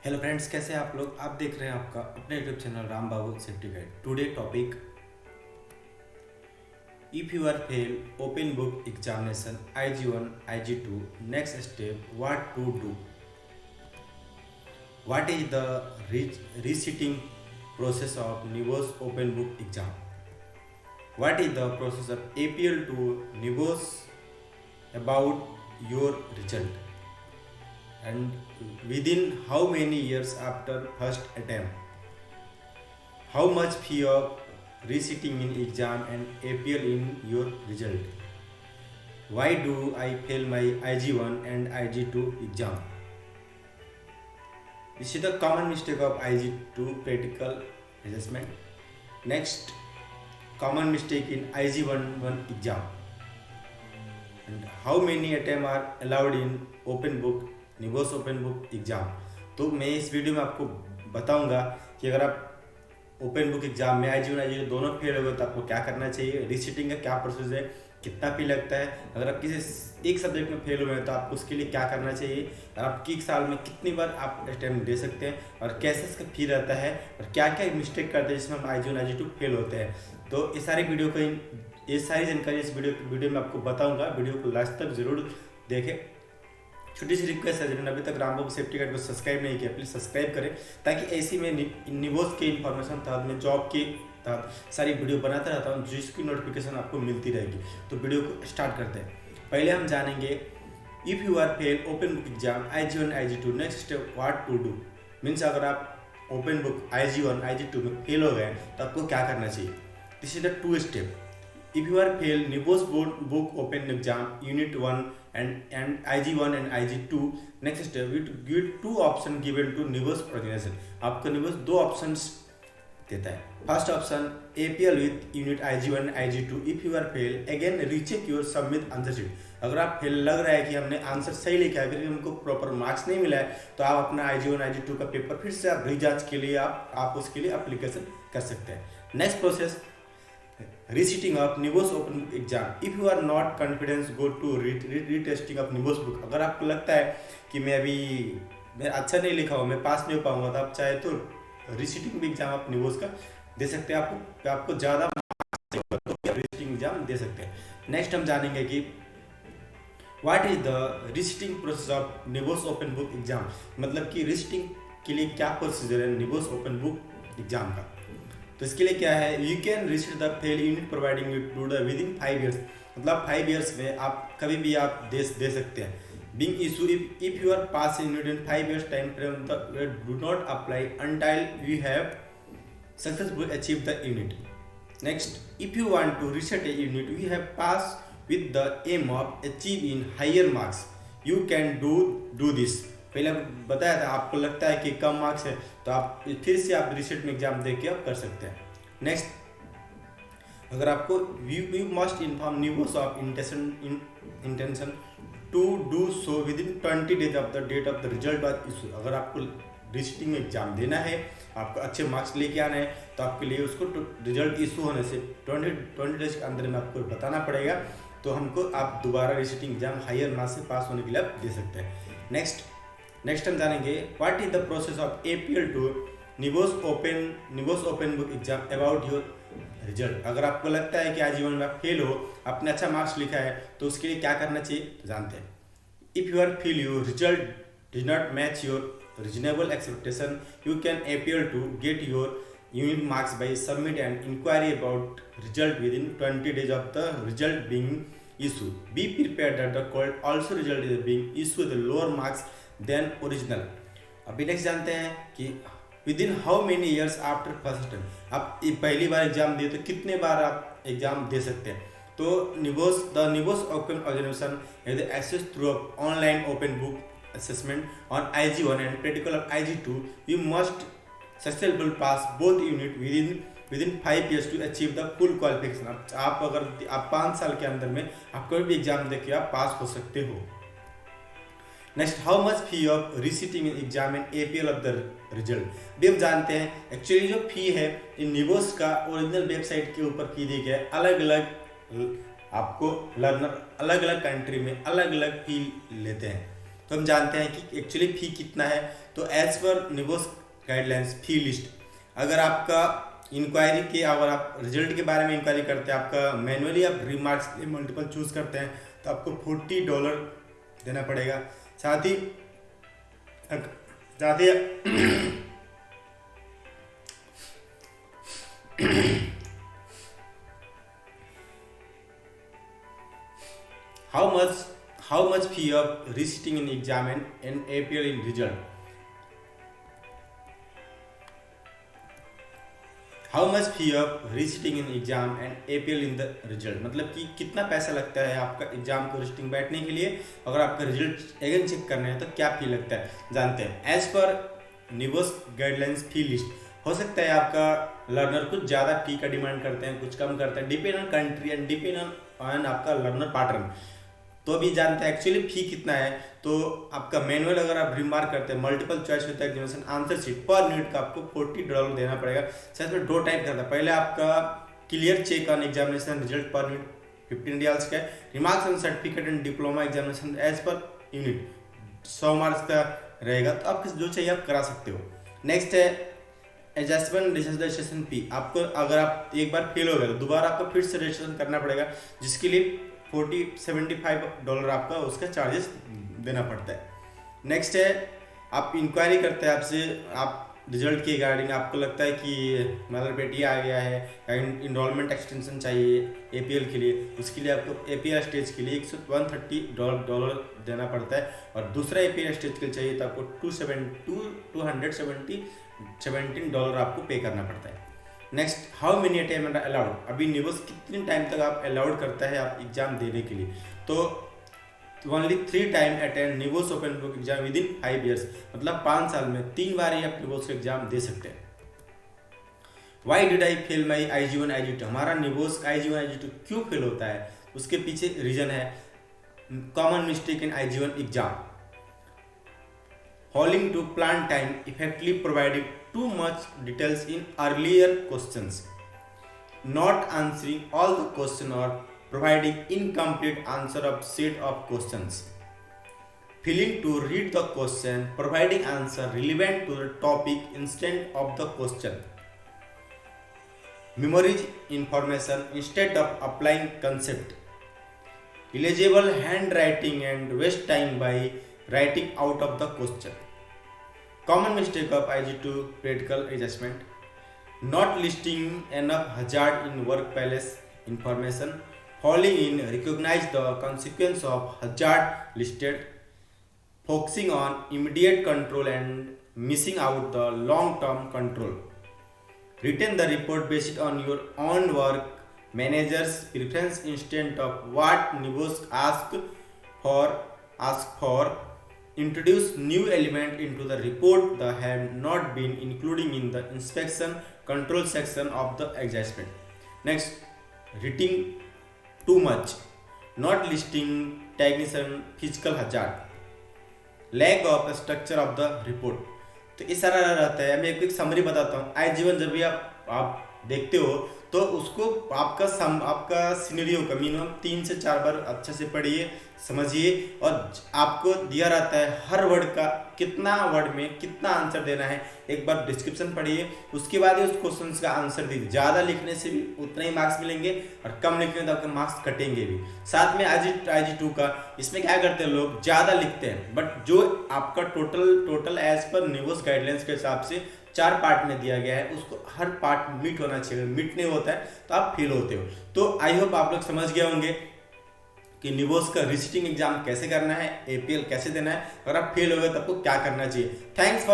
Hello friends, कैसे हैं आप लोग। आप देख रहे हैं आपका अपने YouTube channel Ram Babu safety guide. Today topic, if you are fail open book examination IG1 IG2 next step what to do. What is the reciting process of NIVOS open book exam. What is the process of APL to NIVOS about your result, and within how many years after first attempt, how much fee of resitting in exam and APL in your result, why do I fail my IG1 and IG2 exam. This is the common mistake of IG2 practical assessment. Next, common mistake in IG1 exam, and how many attempts are allowed in open book NIVOS open book exam. तो मैं इस video में आपको बताऊंगा कि अगर आप open book exam में IG1 IG2 दोनों फेल हो गए तो आपको क्या करना चाहिए, रीसीटिंग का क्या प्रोसेस है, कितना फी लगता है, अगर आप किसी एक सब्जेक्ट में फेल हुए हैं तो आपको उसके लिए क्या करना चाहिए, और आप एक साल में कितनी बार आप अटेम्प्ट दे सकते हैं, और कैसे इसका फी रहता है, और क्या क्या मिस्टेक करते हैं जिसमें हम IG1 IG2 फेल होते हैं। तो ये सारी जानकारी इस वीडियो में आपको बताऊँगा। वीडियो को लास्ट तक जरूर देखें। छोटी सी रिक्वेस्ट है, जिन्होंने अभी तक राम बाबू सेफ्टी गाइड को सब्सक्राइब नहीं किया प्लीज़ सब्सक्राइब करें, ताकि ऐसी में NIVOS के इन्फॉर्मेशन तहत में जॉब के तहत सारी वीडियो बनाता रहता हूँ जिसकी नोटिफिकेशन आपको मिलती रहेगी। तो वीडियो को स्टार्ट करते हैं। पहले हम जानेंगे, if you are fail open book exam IG1 IG2 next step what to do. Means अगर आप ओपन बुक IG1 IG2 में फेल हो गए तो आपको क्या करना चाहिए। This is the 2 step. If you are failed NIVOS book open exam unit 1 and IG1 and IG2 next step we give 2 option given to NIVOS organization। आपको NIVOS 2 options देता है। First option APL with unit IG1 IG2। if you are fail again recheck your submit answer sheet। अगर आप fail लग रहा है कि हमने आंसर सही लिखा है, फिर हमको प्रॉपर मार्क्स नहीं मिला है, तो आप अपना IG1 IG2 का पेपर फिर से आप रीजांच के लिए आप उसके लिए एप्लीकेशन कर सकते हैं। Next process, reciting of NIVOS open book exam. If you are not confidence go to retesting of NIVOS book. अगर आपको लगता है कि मैं अच्छा नहीं लिखा हूँ, मैं पास नहीं हो पाऊंगा, तो आप चाहे तो रीसीटिंग एग्जाम आप NIVOS का दे सकते हैं। आपको ज़्यादा रीसीटिंग एग्जाम दे सकते हैं। नेक्स्ट हम जानेंगे कि what is the reciting process of NIVOS open book exam. मतलब कि रीसीटिंग के लिए क्या प्रोसीजर है NIVOS ओपन बुक एग्जाम का। तो इसके लिए क्या है, you can resit the fail unit providing you to the within 5 years. मतलब 5 ईयर्स में आप कभी भी आप दे सकते हैं। Being issue if you are pass unit in 5 years time frame do not apply until you have successfully achieve the unit. Next, if you want to reset a unit you have pass with the aim of achieve in higher marks you can do this. पहले बताया था, आपको लगता है कि कम marks है तो आप फिर से आप रिसेट में एग्जाम दे के आप कर सकते हैं। नेक्स्ट, अगर आपको you must inform NIVOS of intention to do so within 20 days of the date of the result और इशू। अगर आपको रिसेटिंग में एग्जाम देना है, आपको अच्छे मार्क्स लेके आना है, तो आपके लिए उसको रिजल्ट इशू होने से 20 डेज के अंदर में आपको बताना पड़ेगा। तो हमको आप दोबारा रिसेटिंग एग्जाम हायर मार्क्स से पास होने के लिए आप दे सकते हैं। नेक्स्ट हम जानेंगे, what is the process of APL to NIVOS open book exam about your result. अगर आपको लगता है कि IG1 में आप फेल हो, आपने अच्छा मार्क्स लिखा है, तो उसके लिए क्या करना चाहिए तो जानते हैं। If you are fail your result did not match your reasonable expectation you can APL to get your unit marks by submit and inquiry about result within 20 days of the result being issue. Be prepared that the called also result is being issue the lower marks than original. अभी next जानते हैं कि within how many years after first attempt. आप पहली बार exam दिए तो कितने बार आप एग्जाम दे सकते हैं। तो NIVOS open organisation has access through online open book assessment on IG1 and practical of IG2। You must successful pass both unit within 5 years to achieve the full qualification. आप 5 साल के अंदर में आप कोई भी एग्जाम देके आप पास हो सकते हो। Next, how much fee of reciting in exam and APL of the result. भी हम जानते हैं एक्चुअली जो फी है इन NIVOS का ओरिजिनल वेबसाइट के ऊपर फी दी गया है। अलग अलग आपको लर्नर अलग अलग कंट्री में अलग अलग फी लेते हैं। तो हम जानते हैं कि एक्चुअली फी कितना है। तो एज पर निवोस गाइडलाइंस फी लिस्ट, अगर आपका इंक्वायरी के अगर आप रिजल्ट के बारे में इंक्वायरी करते हैं, आपका मैनुअली आप रिमार्क्स मल्टीपल चूज करते हैं, तो आपको $40 देना पड़ेगा। साथ ही how much fee of resitting in exam and APL in result? How much fee of resitting in exam and APL in the result? मतलब कि कितना पैसा लगता है आपका एग्जाम को रिसिटिंग बैठने के लिए, अगर आपका रिजल्ट अगेन चेक करना है तो क्या फी लगता है, जानते हैं। एज पर निवोस गाइडलाइंस फी लिस्ट, हो सकता है आपका लर्नर कुछ ज़्यादा फी का डिमांड करते हैं, कुछ कम करते हैं, depend on country and depend on आपका लर्नर पैटर्न। तो अभी जानते हैं एक्चुअली फी कितना है। तो आपका मैनुअल अगर आप रिमार्क करते हैं, मल्टीपल चॉइस होता है examination answer sheet per unit का आपको $40 देना पड़ेगा। शायद में 2 टाइप करता है, पहले आपका clear check on examination result पर यूनिट $15 का है, remarks on certificate and diploma examination as per unit 100 marks का रहेगा। तो आप जो चाहिए आप करा सकते हो। नेक्स्ट है एडजस्टमेंट रजिस्ट्रेशन फी, आपको अगर आप एक बार फेल हो गए तो दोबारा आपको फिर से रजिस्ट्रेशन करना पड़ेगा, जिसके लिए $75 आपका उसका चार्जेस देना पड़ता है। नेक्स्ट है आप इंक्वायरी करते हैं, आपसे आप रिजल्ट के रिगार्डिंग आपको लगता है कि मतलब पेटी आ गया है या इनरोलमेंट एक्सटेंशन चाहिए APL के लिए, उसके लिए आपको APL स्टेज के लिए $130 देना पड़ता है, और दूसरा APL स्टेज के लिए चाहिए तो आपको $217 आपको पे करना पड़ता है। Next, how many time are allowed, अभी निवोस कितने टाइम तक आप अलाउड करता है आप एग्जाम देने के लिए। तो only 3 time attend NIVOS open book exam within 5 years, मतलब 5 साल में 3 बार ही आप निवोस का एग्जाम दे सकते हैं। Why did I fail my IG1 IG2, हमारा निवोस IG1 IG2 क्यों फेल होता है, उसके पीछे रीजन है common mistake in IG1 exam, failing to plan time, effectively providing too much details in earlier questions, not answering all the question or providing incomplete answer of set of questions, failing to read the question, providing answer relevant to the topic instead of the question, memorize information instead of applying concept, illegible handwriting and waste time by writing out of the question. Common mistake of IG2 practical adjustment, not listing enough hazard in workplace information, failing in recognize the consequence of hazard listed, focusing on immediate control and missing out the long-term control. Written the report based on your own work, manager's preference instead of what NIVOS ask for. Introduce new element into the report that have not been included in the inspection control section of the adjustment. Next, reading too much, not listing technician physical hazard, lack of structure of the report. तो इस सारा रहता है। मैं एक summary बताता हूँ। IG1 जब भी आप देखते हो तो उसको आपका सिनेरियो का मिनिमम 3 से 4 बार अच्छे से पढ़िए, समझिए, और आपको दिया रहता है हर वर्ड का कितना वर्ड में कितना आंसर देना है, एक बार डिस्क्रिप्शन पढ़िए, उसके बाद ही उस क्वेश्चन का आंसर दीजिए। ज़्यादा लिखने से भी उतना ही मार्क्स मिलेंगे और कम लिखने तो आपके मार्क्स कटेंगे भी। साथ में IG2 का इसमें क्या करते हैं, लोग ज़्यादा लिखते हैं, बट जो आपका टोटल एज पर निवोस गाइडलाइंस के हिसाब से 4 पार्ट में दिया गया है, उसको हर पार्ट मीट होना चाहिए। मीट नहीं होता है तो आप फेल होते हो। तो आई होप आप लोग समझ गए होंगे कि निवोस का रिसिटिंग एग्जाम कैसे करना है, APL कैसे देना है, अगर आप फेल हो गए तो आपको क्या करना चाहिए। Thanks for